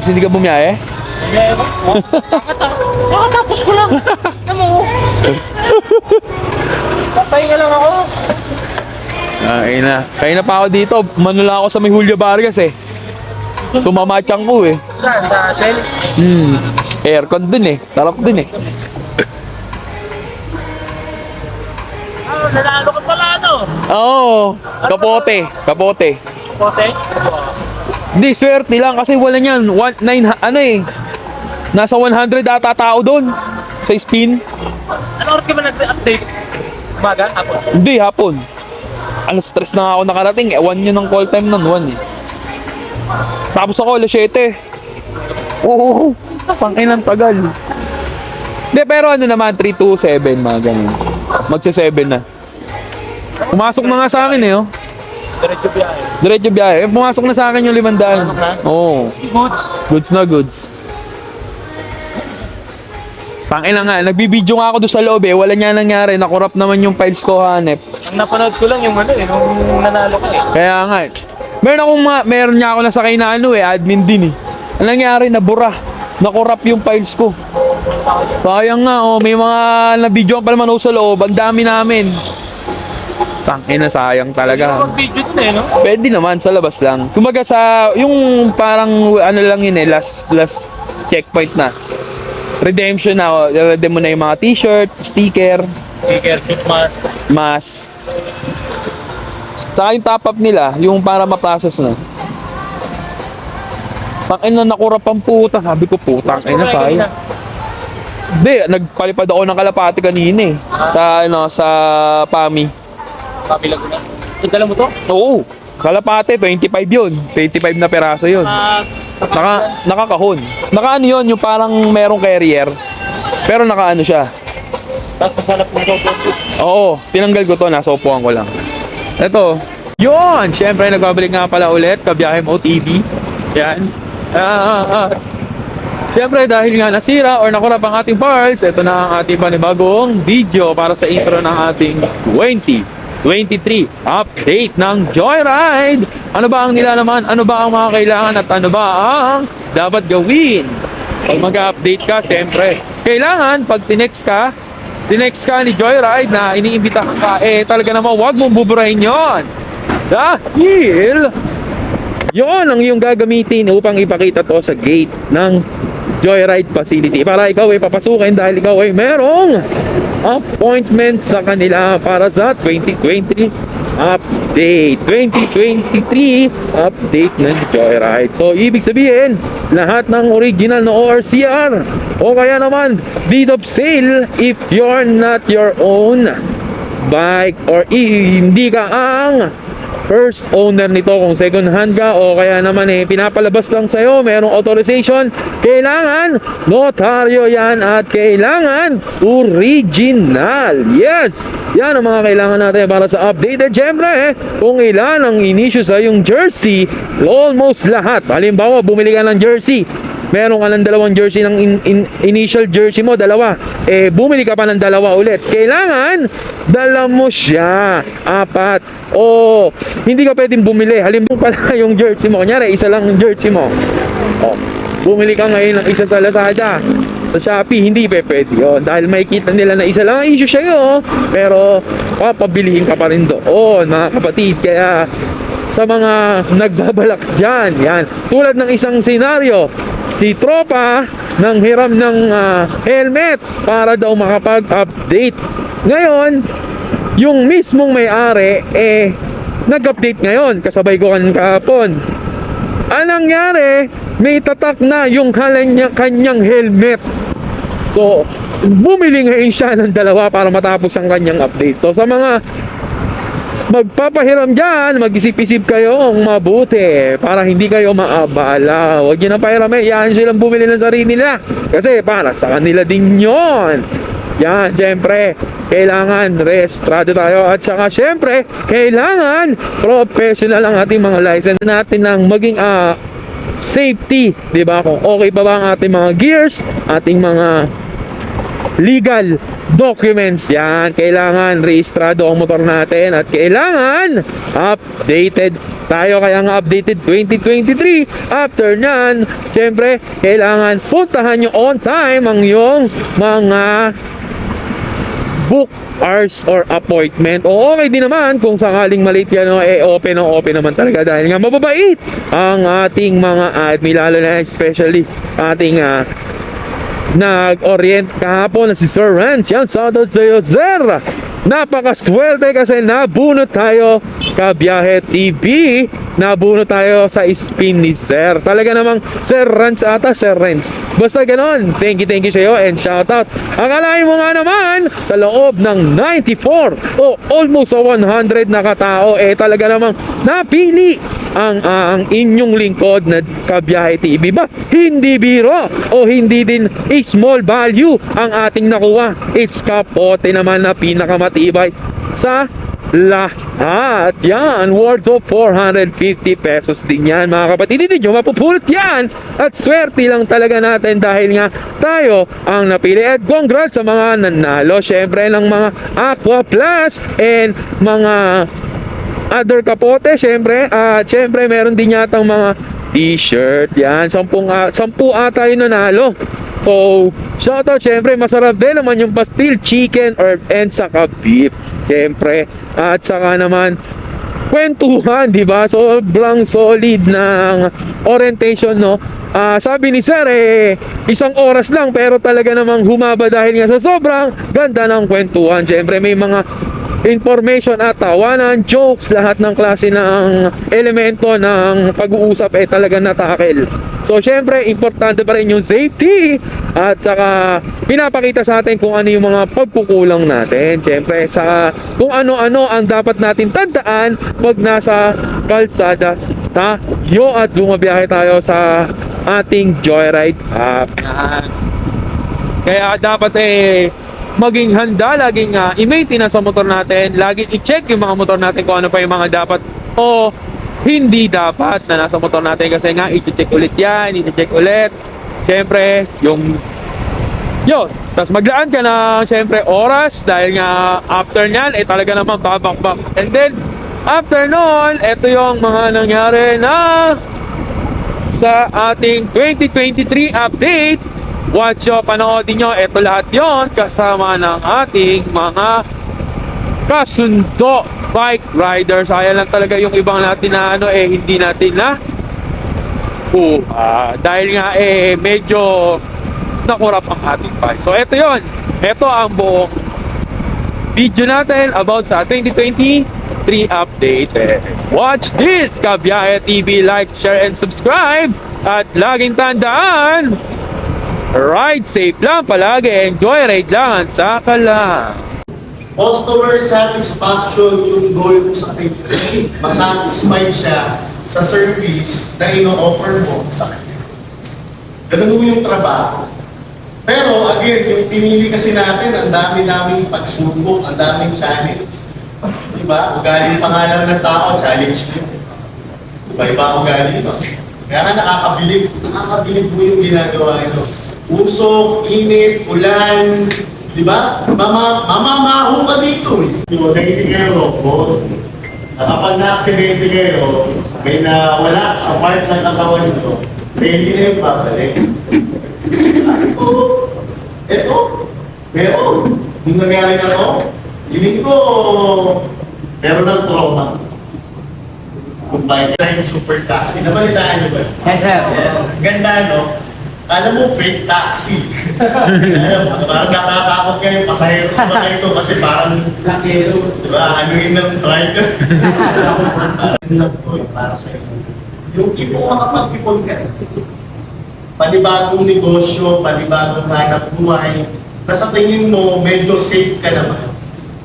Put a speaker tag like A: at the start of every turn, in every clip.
A: hindi ka bumiyahe?
B: Kakatapos ko lang. Ano mo? Papahinga lang ako.
A: Kaya na pa ako dito. Manula ako sa may Julio Vargas eh. Sumamatyang ko eh.
B: Saan? Sa Shell?
A: Aircon dun eh. Tarap dun eh.
B: Nanalo ka pala ano?
A: Oo. Kapote. Kapote.
B: Pote?
A: Hindi, swerte lang kasi wala niyan. Ano eh. Nasa 100 ata tao doon. Sa spin.
B: Ano oras ka ba nag-update? Umaga? Hapon?
A: Hindi, hapon. Alas 3 na ako nakarating. 1 yun ang call time nun. 1 eh. Tapos ako, alas 7. Oo. Pangin ang tagal. Hindi, pero ano naman, 3 to 7, mga ganun. Magsa 7 na. Pumasok na nga sa akin eh, oh.
B: Diretso biyahe.
A: Diretso biyahe. Pumasok na sa akin yung 500.
B: Pumasok na?
A: Oo.
B: Goods.
A: Goods na goods. Pangina nga, nagbibideo nga ako doon sa loob eh. Wala niya nangyari, nakurap naman yung files ko hanep.
B: Ang napanood ko lang yung ano eh, nung nanalo ka eh.
A: Kaya nga eh. Meron niya ako nasakay na ano eh, admin din eh. Ang nangyari, nabura. Nakurap yung files ko. Sayang nga oh, may mga na-video pa naman ako sa loob. Ang dami namin. Tangina, sayang talaga.
B: Hindi mag-video dun eh, no?
A: Pwede naman, sa labas lang. Kumaga sa, yung parang ano lang yun eh, last checkpoint na. Redemption na, redeem mo na yung mga t-shirt, sticker,
B: Sticker, shoot mask.
A: mask. Saka yung top up nila, yung para ma-process na. Tangina, nakurap ang puta. Sabi ko, putang ina, sayang. Hindi, nagpalipad ako ng kalapati kanina eh. Sa, sa PAMI.
B: Pabilag ko na. Dala mo to?
A: Oo, kalapate, 25 yun. 25 na peraso yun. Nakakahon. Naka ano yun, yung parang merong carrier. Pero naka ano siya.
B: Tapos nasalap mo to.
A: Oo, tinanggal ko to, nasa upuan ko lang. Ito, yun! Siyempre, nagbabalik nga pala ulit, Kabiyahe Mo TV. Yan. Siyempre, dahil nga nasira or nakurap ang ating parts, ito na ang ating panibagong video para sa intro ng ating 2023 update ng Joyride. Ano ba ang nilalaman? Ano ba ang mga kailangan at ano ba ang dapat gawin? Pag mag-update ka, siyempre, kailangan pag tinext ka ni Joyride na iniimbitahan ka, talaga naman huwag mong buburahin yon. Dahil yon ang iyong gagamitin upang ipakita to sa gate ng Joyride facility para ikaw ay papasukin dahil ikaw ay merong appointment sa kanila para sa 2020 update, 2023 update ng Joyride. So ibig sabihin, lahat ng original na ORCR o kaya naman deed of sale if you're not your own bike or hindi ka ang first owner nito, kung second hand ka o kaya naman pinapalabas lang sa'yo, merong authorization, kailangan notaryo yan at kailangan original. Yes! Yan ang mga kailangan natin para sa update. At syempre, kung ilan ang in-issue sa yung jersey, almost lahat. Halimbawa, bumili ka ng jersey, meron ka ng 2 jersey ng initial jersey mo, 2. Bumili ka pa ng 2 ulit. Kailangan, dala mo siya. 4. O, hindi ka pwedeng bumili. Halimbawa pala yung jersey mo. Kunyari, isa lang yung jersey mo. O, bumili ka ngayon ng isa sa Lazada, sa Shopee, hindi pwede yun. Dahil makikita nila na isa lang ang issue sa'yo, pero papabilihin ka pa rin doon, mga kapatid. Kaya, sa mga nagbabalak dyan, yan. Tulad ng isang senaryo, si tropa nang hiram ng helmet para daw makapag-update. Ngayon, yung mismong may-ari nag-update ngayon, kasabay ko kahapon. Anong nangyari? May tatak na yung kanyang helmet. So, bumili ngayon siya ng 2 para matapos ang kanyang update. So, sa mga magpapahiram dyan, mag-isip-isip kayo mabuti para hindi kayo maabala. Huwag nyo na pahiramin, yan silang bumili ng sarili nila kasi para sa kanila din yon. Yan, syempre, kailangan registrado tayo at saka syempre, kailangan professional ang ating mga license natin ng maging safety, di ba? Kung okay pa ba ang ating mga gears, ating mga legal documents yan. Kailangan rehistrado ang motor natin at kailangan updated tayo, kaya nga updated 2023. After nyan, syempre kailangan puntahan nyo on time ang yung mga book hours or appointment. O okay din naman kung sakaling malate yan, open naman talaga dahil nga mababait ang ating mga admin, lalo na especially ating nag-orient kahapon na si Sir Rance. Yan, shoutout sa iyo, Sir. Napakaswerte kasi nabunot tayo Kabiyahe TV. Nabunot tayo sa spin ni Sir. Talaga namang Sir Rance ata, Sir Rance. Basta ganon. Thank you sa iyo and shoutout. Akalain mo nga naman sa loob ng 94 o almost sa 100 na katao, talaga namang napili ang inyong lingkod na Kabiyahe TV. Ba, hindi biro o hindi din small value ang ating nakuha. It's kapote naman na pinakamatibay sa lahat. Yan, worth of 450 pesos din yan mga kapatid. Hindi nyo mapupulot yan at swerte lang talaga natin dahil nga tayo ang napili. At congrats sa mga nanalo syempre ng mga Aqua Plus and mga other kapote syempre. At syempre meron din yatang mga t-shirt. Yan, 10 ata yung nanalo. So, shoutout, syempre, masarap din naman yung pastil, chicken, or and saka beef. Syempre, at saka naman, kwentuhan, di ba? Sobrang solid ng orientation, no? Sabi ni Sir, 1 oras lang, pero talaga namang humaba dahil nga sa sobrang ganda ng kwentuhan. Syempre, may mga information at tawanan, jokes, lahat ng klase ng elemento ng pag-uusap talaga natakel. So syempre importante pa rin yung safety at saka pinapakita sa atin kung ano yung mga pagkukulang natin. Syempre sa kung ano-ano ang dapat natin tandaan pag nasa kalsada tayo at bumabiyahe tayo sa ating Joyride app. Kaya dapat maging handa, laging i-maintenance sa motor natin, laging i-check yung mga motor natin kung ano pa yung mga dapat o hindi dapat na nasa motor natin kasi nga i-check ulit yan, i-check ulit syempre yun, tapos maglaan ka na syempre oras dahil nga after nyan talaga naman babak-bak, and then after nun, ito yung mga nangyari na sa ating 2023 update. Watch nyo, panoodin nyo, ito lahat yon kasama ng ating mga kasundo bike riders. Sayang lang talaga yung ibang natin na hindi natin na dahil nga medyo nakurap ang ating bike. So ito yon, ito ang buong video natin about sa 2023 update. Watch this Kabiyahe TV, like, share and subscribe at laging tandaan, ride safe lang palagi, enjoy ride lang sa kala.
C: Customer satisfaction yung goal mo sa kanya. Masatisfied siya sa service na ino-offer mo sa kanya. Ganun yung trabaho. Pero again, yung pinili kasi natin, ang dami-daming pagsubok, ang daming challenge. Diba? Ugali pa nga lang ng tao, challenge din. Iba-iba ugali, no? Kaya nga nakakabilib mo yung ginagawa ito. Usok, init, ulan, di ba? Mamamaho ka dito eh. So, nahilig kayo, Rocco. Kapag na-aksidente kayo, may nawala sa part ng katawan nyo, hindi na yung babalik. Ito, meron. Nung nangyari na to, hiling ko, meron ng trauma. Kung bakit na yung super taxi, nabalitaan nyo ba?
B: Yes, sir.
C: Ganda, no? Kala mo fake taxi. Parang nakatakot kayo, pasahero sa mga ito kasi parang, di ba, ano yun ng driver. Lang po para sa iyo. Yung tipong makapag-ipon ka na. Panibagong negosyo, panibagong hanap buhay, na sa tingin mo, medyo safe ka naman.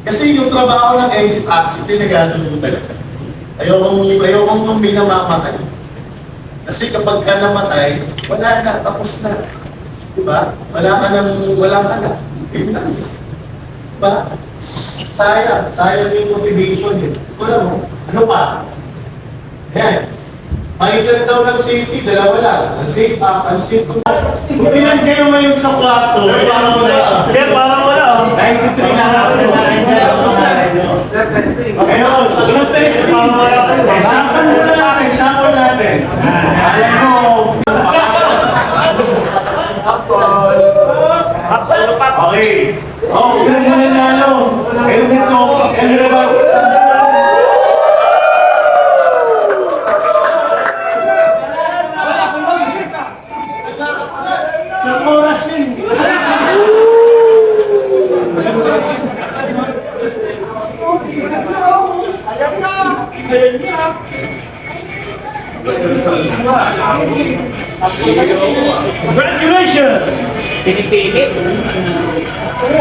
C: Kasi yung trabaho ng MC Taxi, tinagano mo talaga. Ayokong minamamatay. Kasi kapag ka namatay, wala na, tapos na. Diba? Wala ka na. Yun na. Diba? Sayang yung motivation yun. Wala mo. Ano pa? Yan. Mindset daw ng safety, dalawa lang. Unsafe act, unsafe to. Kung ilan kayo ngayon sa kwarto, parang wala.
B: Sige, parang wala.
C: 93 na lang na ngayon, doon sa isa, parang wala. Example natin. Alam mo, okay. Oh, ilan mo nanalo? Helmet mo, helmet mo. Sa oras yun.
B: Congratulations! Pinipili. 3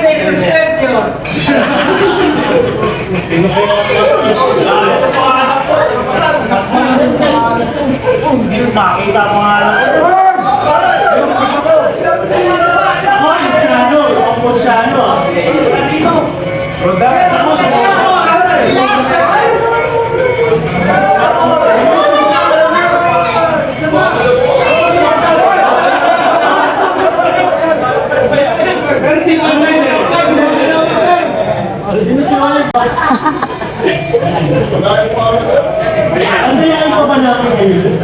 B: days suspension. Makita mo nga lang.
C: Ano yan pa ba natin ngayon?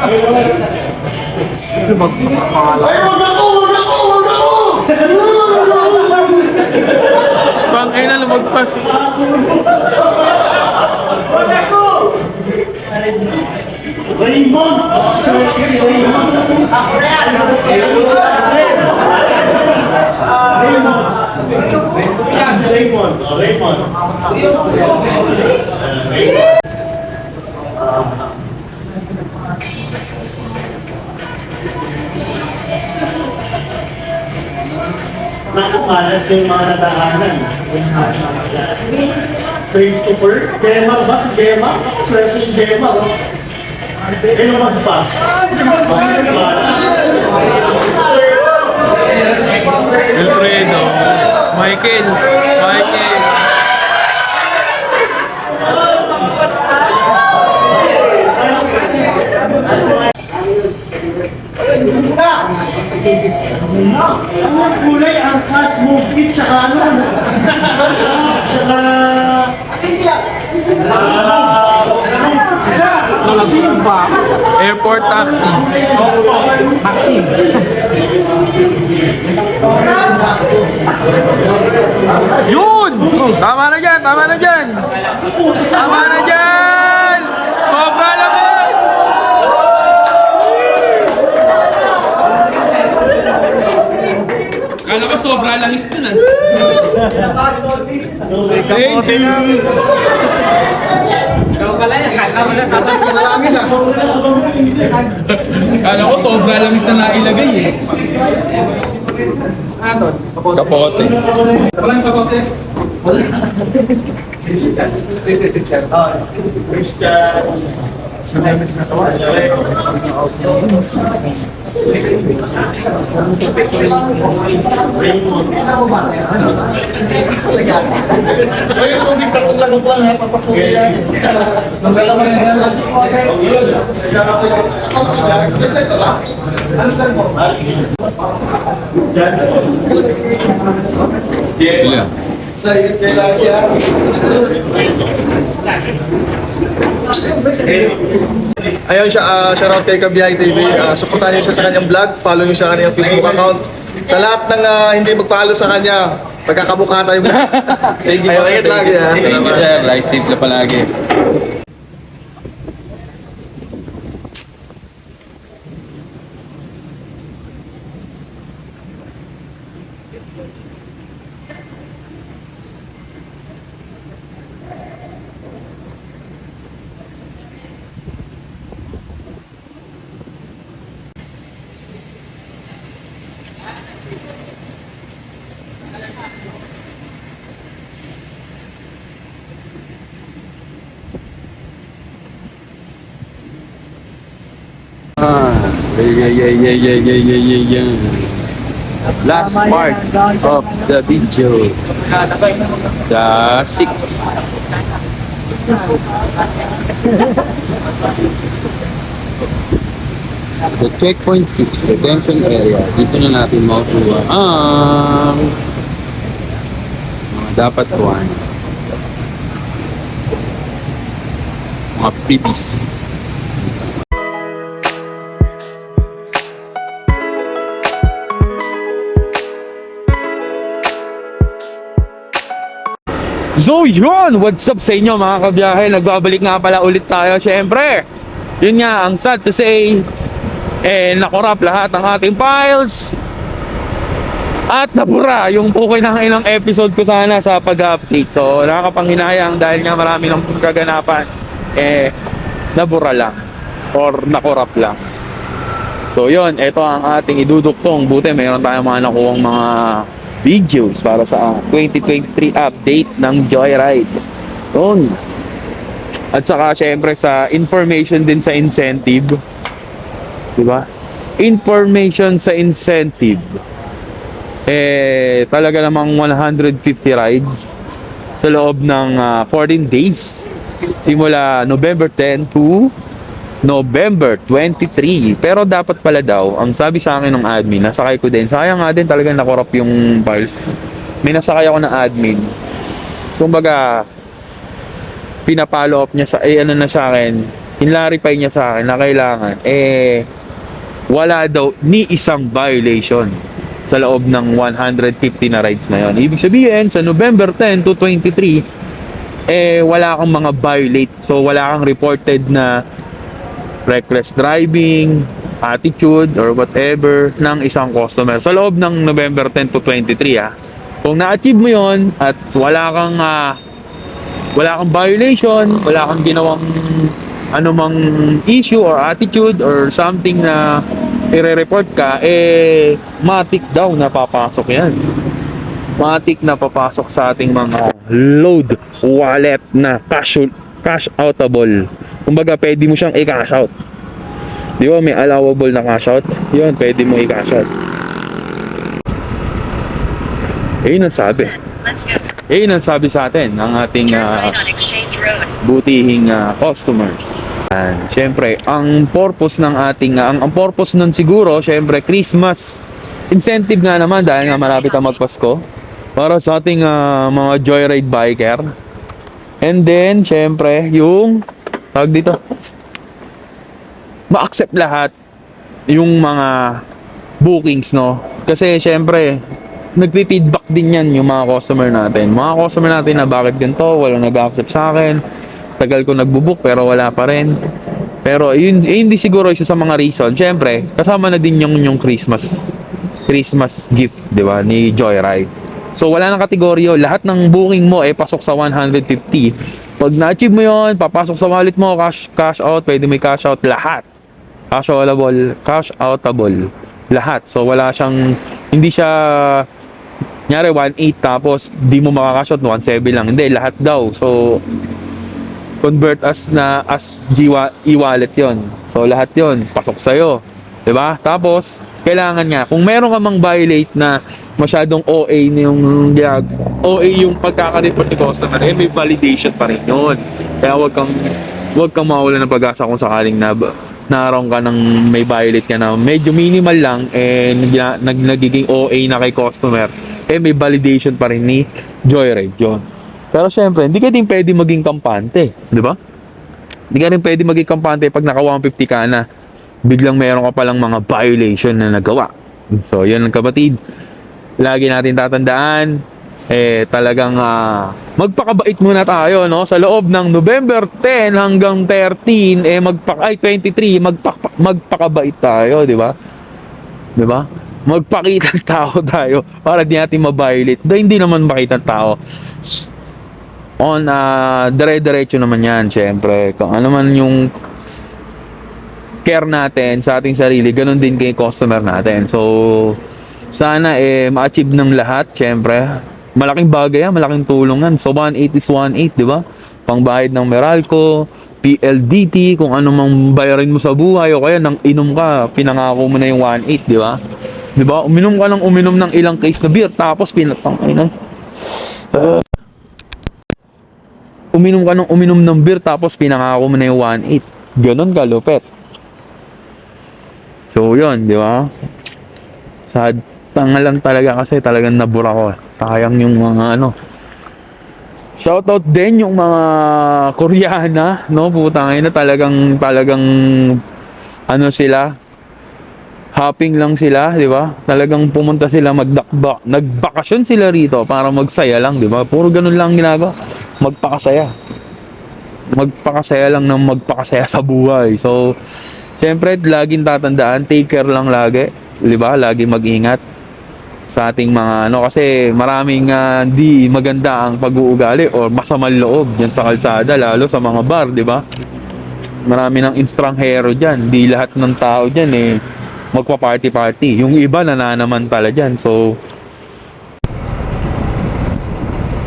C: Ay, wag ako! Wag ako! Wag ako!
A: Pang ina lumagpas.
C: Raymond! Si Raymond! Ako na yan! Raymond! Si Raymond! Oh, Raymond! Raymond! Nakamalas na yung mga natakanan. Christopher? Gemma ba? Si Gemma? Swerte yung Gemma, no? Ano mag-pass?
A: Alfredo. Michael.
C: Ang kulay, ang cast movement sa kanon. Saka...
A: Airport taxi. Yun! Tama na dyan! Tama na dyan! Tama na dyan! Sobra labas! Kala ko sobra lang is dun ah. Kapote lang. Kala ko sobra lang is na nailagay eh. Kapote.
C: Ay, yung tubig tatong lang ha, papakulit yan. Ang galaman na lang.
A: Sila.
D: Ayun siya, shoutout kay Kabiyahe TV. Supportahan niyo siya sa kanyang vlog, follow niyo siya sa kanyang Facebook account. Sa lahat ng hindi mag-follow sa kanya, pagkakamukha tayo. Thank you. Ayun, ingat lagi.
A: Thank you sir. Light safe na palagi. Yeah. Last part of the video. The 6. The checkpoint 6, detention area. Dito na natin makukuha ang mga dapat kuhan. Mga freebies. So yun, what's up sa inyo mga kabiyahe? Nagbabalik nga pala ulit tayo. Syempre, yun nga, ang sad to say, nakorap lahat ng ating files. At nabura yung okay ng ilang episode ko sana sa pag-update. So nakakapanghinayang dahil nga marami ng kaganapan. Nabura lang. Or nakorap lang. So yun, ito ang ating iduduktong. Buti mayroon tayong mga nakuhang mga videos para sa 2023 update ng Joyride. Yun. At saka syempre sa information din sa incentive. Diba? Information sa incentive. Talaga namang 150 rides sa loob ng 14 days. Simula November 10 to November 23. Pero dapat pala daw, ang sabi sa akin ng admin, nasakay ko din. Sayang nga din talagang nakorap yung files. May nasakay ako ng admin. Kumbaga, pinapollow up niya sa, ano na sa akin, hinlarify niya sa akin na kailangan, wala daw ni isang violation sa loob ng 150 na rides na yon. Ibig sabihin, sa November 10 to 23, wala kang mga violate. So, wala kang reported na reckless driving, attitude, or whatever ng isang customer sa loob ng November 10 to 23. Kung na-achieve mo yon at wala kang violation, wala kang ginawang anumang issue or attitude or something na i-report ka, matik daw na papasok yan. Matik na papasok sa ating mga load wallet na cash outable. Kumbaga, pwede mo siyang i-cash out. Di ba, may allowable na cash out? Yun, pwede mo i-cash out. Yun ang sabi. Yun ang sabi sa atin ng ating butihing customers. And syempre, ang purpose ng ating ang purpose nun siguro, syempre Christmas incentive nga naman dahil nga malapit ang magpasko para sa ating mga joyride biker. And then syempre, yung tawag dito, ma-accept lahat yung mga bookings, no? Kasi syempre, nagpi-feedback din yan yung mga customer natin. Mga customer natin na bakit ganito, walang nag-accept sa akin. Tagal ko nagbubook pero wala pa rin. Pero yun, hindi siguro isa sa mga reason. Syempre, kasama na din yung Christmas gift, di ba, ni Joyride. So wala nang kategoryo, lahat ng booking mo pasok sa 150. Pag na-achieve mo yun, papasok sa wallet mo, cash out, pwede may cash out, lahat. Cash outable, lahat. So wala siyang, hindi siya nyari 1.8 tapos di mo makakash out 1.7 lang. Hindi, lahat daw. So convert as e-wallet yon. So lahat yon pasok sa'yo, diba? Tapos kailangan nga, kung meron ka mang violate na masyadong OA yung pagkaka-report ni customer, may validation pa rin yun. Kaya wag kang mawalan ng pag-asa kung sakaling naroon ka ng may violate ka na medyo minimal lang, nagiging OA na kay customer, may validation pa rin ni Joyride yun. Pero syempre, hindi ka din pwede maging kampante, di ba? Hindi ka rin pwede maging kampante pag naka 150 ka na biglang meron ka palang mga violation na nagawa. So, yun ang kapatid. Lagi natin tatandaan, talagang magpakabait muna tayo, no? Sa loob ng November 10 hanggang 13, 23, magpakabait tayo, di ba? Di ba? Magpakitang tao tayo para di natin ma-violate. Hindi naman makitang tao. Dire-diretso naman yan, syempre. Kung ano man yung care natin sa ating sarili, ganun din kay customer natin. So, sana ma-achieve ng lahat, syempre. Malaking bagay yan, malaking tulong yan. So, 1.8 is 1.8, di ba? Pangbayad ng Meralco, PLDT, kung ano mang bayarin mo sa buhay, o kaya nang inom ka, pinangako mo na yung 1.8, di ba? Di ba? Uminom ka ng ilang case na beer, tapos pinatang uminom ka ng uminom ng beer tapos pinangako mo na yung 1.8. Ganon kalupet. So, yun, di ba? Sad pangalan talaga kasi talagang nabura ko. Sayang yung mga ano. Shoutout din yung mga Koreana, no? Putang ina, talagang ano sila, hopping lang sila, di ba? Talagang pumunta sila nagbakasyon sila rito para magsaya lang, di ba? Puro ganun lang ginagawa. Magpakasaya lang ng magpakasaya sa buhay. So, syempre, laging tatandaan, take care lang lagi, di ba? Lagi mag-ingat sa ating mga ano, kasi maraming di maganda ang pag-uugali or masamang loob diyan sa kalsada, lalo sa mga bar, di ba? Marami ng estranghero diyan, di lahat ng tao diyan magpa-party. Yung iba nananamantala diyan. So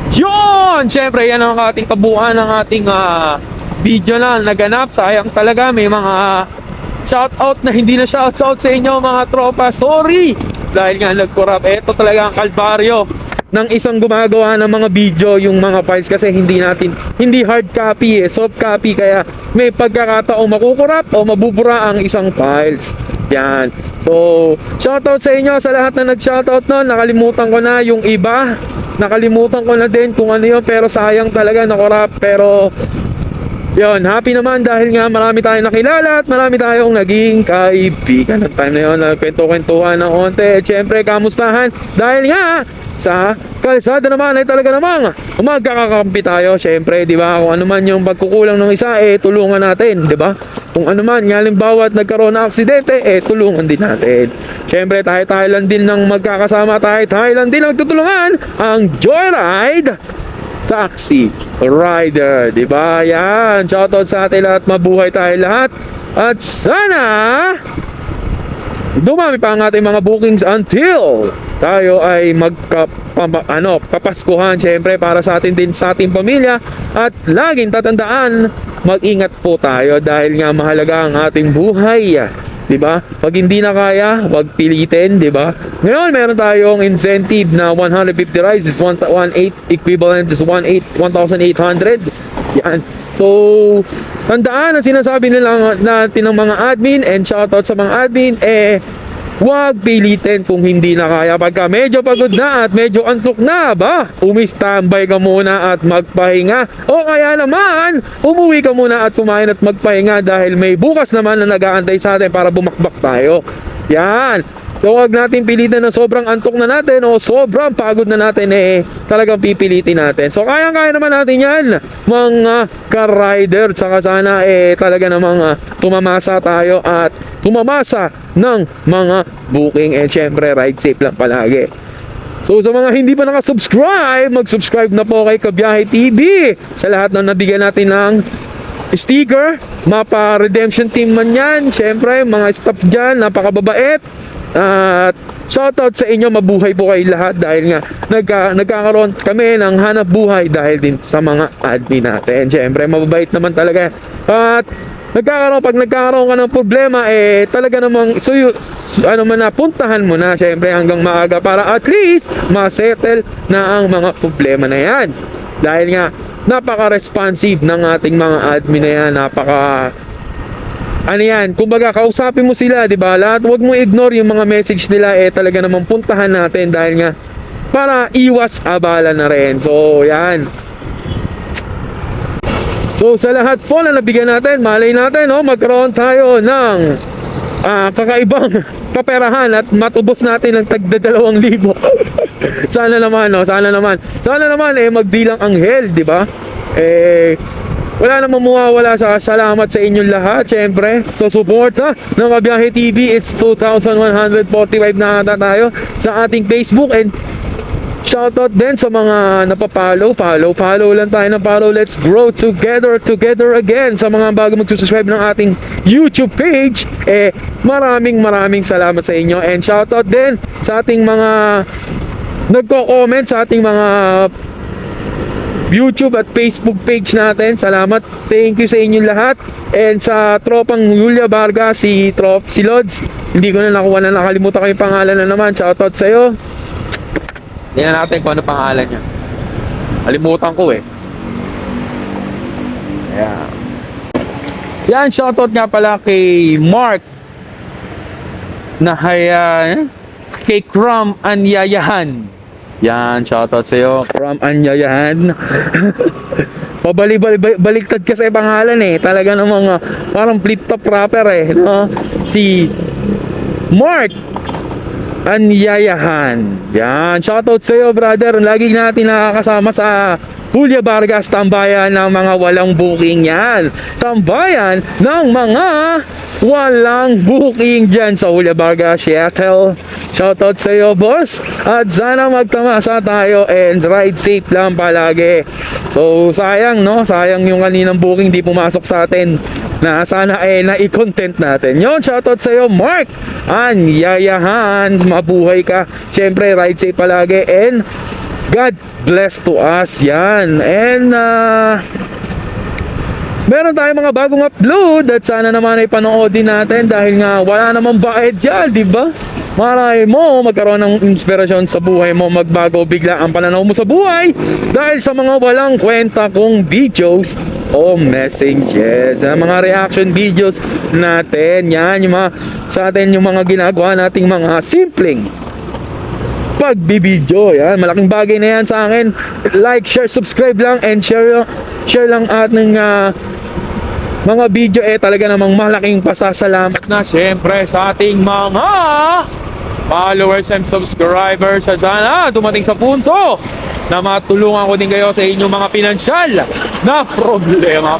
A: yun, syempre yan ang ating kabuuan ng ating video na naganap. Sayang talaga, may mga shoutout na hindi na shoutout sa inyo mga tropa. Sorry dahil nga nag-corrupt. Ito talaga ang kalbaryo ng isang gumagawa ng mga video, yung mga files, kasi hindi hard copy soft copy, kaya may pagkakataong makukurap o mabubura ang isang files. Yan. So, shoutout sa inyo sa lahat na nag-shoutout nun. Nakalimutan ko na yung iba. Nakalimutan ko na din kung ano yun, pero sayang talaga na-corrupt. Pero yun, happy naman dahil nga marami tayong nakilala at marami tayong naging kaibigan. At time na yun, nagkwento-kwentuhan ng onte. At syempre, kamustahan dahil nga sa kalsada naman ay talaga namang magkakakampi tayo. Syempre, di ba, kung ano man yung pagkukulang ng isa, tulungan natin, di ba? Kung ano man, halimbawa at nagkaroon ng aksidente, tulungan din natin. Syempre, tayo lang din ng magkakasama, tayo lang din nagtutulungan ang Joyride Taxi Rider, di ba? Yan, shoutout sa atin lahat, mabuhay tayo lahat. At sana dumami pa ang ating mga bookings until tayo ay papaskuhan, syempre para sa atin din, sa ating pamilya. At laging tatandaan, mag-ingat po tayo dahil nga mahalaga ang ating buhay. Diba? Pag hindi na kaya, wag pilitin, diba? Ngayon, meron tayong incentive na 150 rides is 1.8 equivalent is 1,800. Yan. So, tandaan ang sinasabi nila natin ng mga admin, and shoutout sa mga admin, huwag pilitin kung hindi na kaya. Pagka medyo pagod na at medyo antok na, umistambay ka muna at magpahinga. O kaya naman, umuwi ka muna at kumain at magpahinga dahil may bukas naman na nag-aantay sa atin para bumakbak tayo. Yan. So, huwag natin pilitin na sobrang antok na natin o sobrang pagod na natin, talagang pipilitin natin. So, kaya naman natin yan, mga ka-rider. Saka sana, talaga namang tumamasa tayo at tumamasa ng mga booking. And syempre, ride safe lang palagi. So, sa mga hindi pa nakasubscribe, mag-subscribe na po kay Kabiyahe TV. Sa lahat na nabigyan natin ng sticker, mapa redemption team man yan. Syempre, mga staff dyan, napakababait. At shoutout sa inyo, mabuhay po kayo lahat dahil nga nagkakaroon kami ng hanap buhay dahil din sa mga admin natin. Siyempre, mababait naman talaga. At pag nagkakaroon ka ng problema, talaga namang puntahan mo na siyempre hanggang maaga para at least masettle na ang mga problema na yan. Dahil nga, napaka-responsive ng ating mga admin na yan, kumbaga kausapin mo sila, di ba? Huwag mo ignore yung mga message nila, talaga namang puntahan natin dahil nga para iwas abala na rin. So, yan. So, sa lahat po na nabigyan natin, malay natin, magkaroon tayo ng kakaibang kaperahan at matubos natin ng tagda 2,000. Sana naman, magdilang anghel, di ba? Wala namang mawawala sa salamat sa inyong lahat. Siyempre, sa suporta ng Kabiyahe TV. It's 2,145 na ata tayo sa ating Facebook. And shoutout din sa mga napapalo. Follow lang tayo ng follow. Let's grow together again. Sa mga bago mag-subscribe ng ating YouTube page, maraming salamat sa inyo. And shoutout din sa ating mga nagko-comment sa ating mga YouTube at Facebook page natin. Salamat. Thank you sa inyong lahat. And sa tropang Julia Vargas, si Lods, hindi ko na nakalimutan ko yung pangalan na naman. Shoutout sa'yo. Tingnan natin kung ano pangalan niya. Kalimutan ko Ayan. Yan, shoutout nga pala kay Mark na kay Crom Anyayahan. Yan, shoutout sa'yo, Crom Anyayahan. Baliktad kasi pangalan eh. Talaga namang parang flip-top rapper eh. No? Si Mark Anyayahan. Yan, shoutout sa'yo brother. Lagi natin nakakasama sa Julia Vargas, tambayan ng mga walang booking yan. Tambayan ng mga walang booking dyan sa Julia Vargas, Seattle. Shoutout sa iyo, boss. At sana magtamasa tayo and ride safe lang palagi. So, sayang, no? Sayang yung kaninang booking di pumasok sa atin. Na sana na-content natin. Yon, shoutout sa iyo, Mark. Anyayahan. Mabuhay ka. Siyempre, ride safe palagi and God bless to us. Yan. And meron tayong mga bagong upload at sana naman ay panoodin natin dahil nga wala namang bayad dyan, di ba? Maray mo magkaroon ng inspirasyon sa buhay mo, magbago bigla ang pananaw mo sa buhay dahil sa mga walang kwenta kong videos o messages, mga reaction videos natin. Yan yung mga sa atin, yung mga ginagawa nating mga simpleng pagbibideo. Yan, malaking bagay na yan sa akin. Like, share, subscribe lang and share lang ating mga video talaga namang malaking pasasalamat na syempre sa ating mga followers and subscribers. At sana dumating sa punto na matulungan ko din kayo sa inyong mga pinansyal na problema.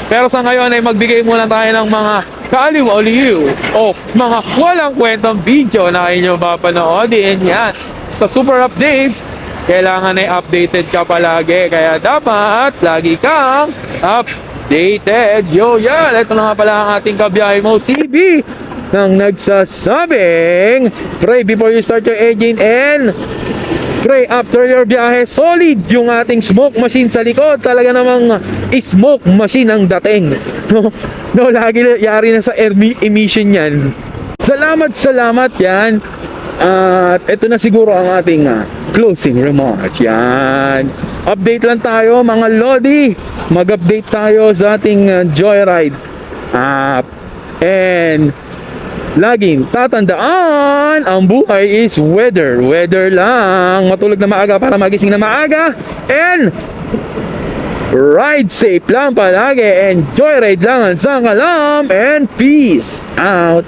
A: Pero sa ngayon ay magbigay muna tayo ng mga kaaliw-aliw o mga walang kwentang video na inyong papanoodin. Yan, sa super updates kailangan ay updated ka palagi, kaya dapat lagi kang updated. Yo, yan, ito na nga pala ang ating Kabiyahe Mo TV nang nagsasabing pray before you start your engine and pray after your biyahe. Solid yung ating smoke machine sa likod. Talaga namang smoke machine ang dating. No, lagi yari na sa air emission yan. Salamat yan. At ito na siguro ang ating closing remarks. Yan. Update lang tayo mga Lodi. Mag-update tayo sa ating Joyride app. And laging tatandaan, ang buhay is weather. Weather lang. Matulog na maaga para magising na maaga. And ride safe lang palagi. And joyride lang ang sakalam. And peace out.